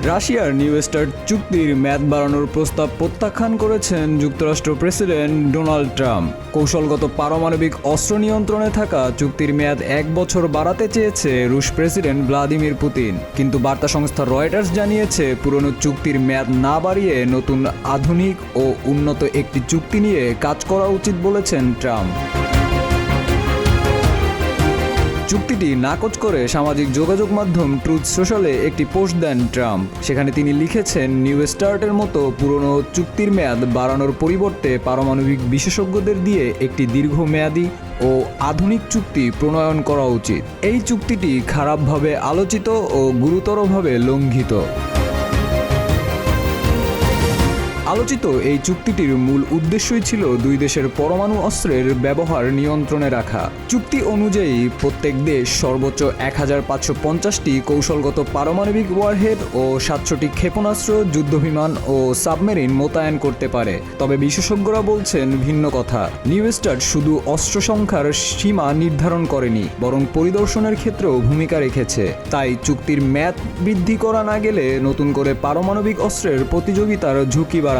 রাশিয়ার new start চুক্তির মেয়াদ বাড়ানোর প্রস্তাব প্রত্যাখ্যান করেছেন যুক্তরাষ্ট্র প্রেসিডেন্ট ডোনাল্ড ট্রাম্প। কৌশলগত পারমাণবিক অস্ত্র নিয়ন্ত্রণে থাকা চুক্তির মেয়াদ 1 বছর বাড়াতে চেয়েছে রুশ প্রেসিডেন্ট ভ্লাদিমির পুতিন, কিন্তু বার্তা সংস্থা রয়টার্স জানিয়েছে পুরনো চুক্তির মেয়াদ না বাড়িয়ে নতুন, আধুনিক ও উন্নত একটি চুক্তি নিয়ে কাজ করা উচিত বলেছেন ট্রাম্প। চুক্তিটি নাকচ করে সামাজিক যোগাযোগ মাধ্যম ট্রুথ সোশ্যালে একটি পোস্ট দেন ট্রাম্প। সেখানে তিনি লিখেছেন, নিউ স্টার্টের মতো পুরনো চুক্তির মেয়াদ বাড়ানোর পরিবর্তে পারমাণবিক বিশেষজ্ঞদের দিয়ে একটি দীর্ঘমেয়াদী ও আধুনিক চুক্তি প্রণয়ন করা উচিত। এই চুক্তিটি খারাপভাবে আলোচিত ও গুরুতরভাবে লঙ্ঘিত। আলোচিত এই চুক্তিটির মূল উদ্দেশ্যই ছিল দুই দেশের পরমাণু অস্ত্রের ব্যবহার নিয়ন্ত্রণে রাখা। চুক্তি অনুযায়ী প্রত্যেক দেশ সর্বোচ্চ 1550টি কৌশলগত পারমাণবিক ওয়ারহেড ও 700টি ক্ষেপণাস্ত্র, যুদ্ধবিমান ও সাবমেরিন মোতায়েন করতে পারে। তবে বিশেষজ্ঞরা বলছেন ভিন্ন কথা। নিউ স্টার্ট শুধু অস্ত্র সংখ্যার সীমা নির্ধারণ করেনি, বরং পরিদর্শনের ক্ষেত্রেও ভূমিকা রেখেছে। তাই চুক্তির মেয়াদ বৃদ্ধি করা না গেলে নতুন করে পারমাণবিক অস্ত্রের প্রতিযোগিতার ঝুঁকি বাড়াবে।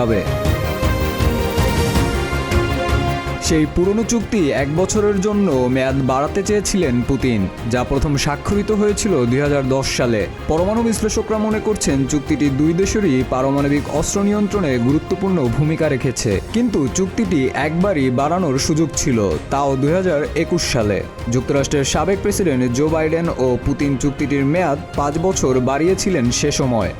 সেই পুরনো চুক্তি 1 বছরের জন্য মেয়াদ বাড়াতে চেয়েছিলেন পুতিন, যা প্রথম স্বাক্ষরিত হয়েছিল 2010 সালে। পরমাণু বিশ্লেষকরা মনে করছেন চুক্তিটি দুই দেশেরই পারমাণবিক অস্ত্র নিয়ন্ত্রণে গুরুত্বপূর্ণ ভূমিকা রেখেছে, কিন্তু চুক্তিটি একবারই বাড়ানোর সুযোগ ছিল, তাও 2021 সালে। যুক্তরাষ্ট্রের সাবেক প্রেসিডেন্ট জো বাইডেন ও পুতিন চুক্তিটির মেয়াদ 5 বছর বাড়িয়েছিলেন সে সময়।